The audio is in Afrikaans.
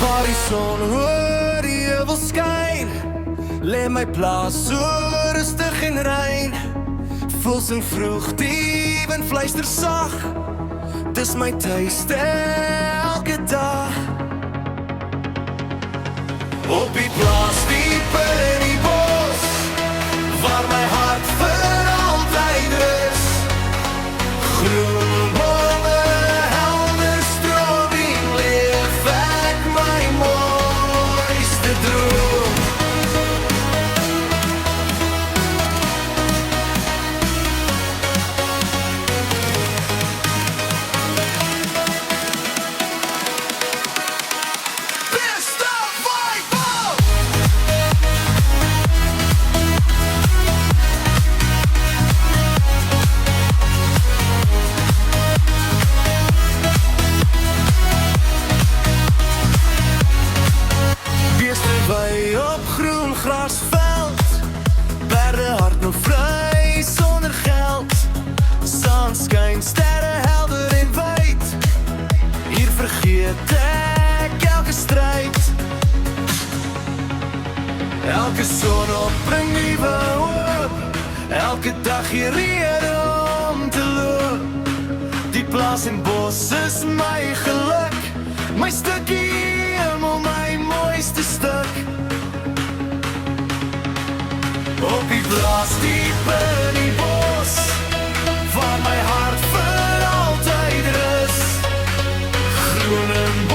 Waar die son oor die heuwel skyn, lê my plaas so rustig en rein. Voel sing vroeg, die wind fluister sag, dis my tuiste elke dag. Op die plaas diep in die bos, waar my hart vir altyd rus. Groen bome, helder stroming, leef ek my mooiste droom. Wij op groen grasveld, perde hart nog vrij zonder geld. Zon schijnt, sterren helder en wijd, hier vergeet ik elke strijd. Elke zon op een nieuwe hoop, elke dag hier reden om te loop. Die plaats en bos is mijn geluk, mijn stukje hemel, mijn mooiste stuk. Op die plaats diep in die bos, waar mijn hart voor altijd rust. Groen en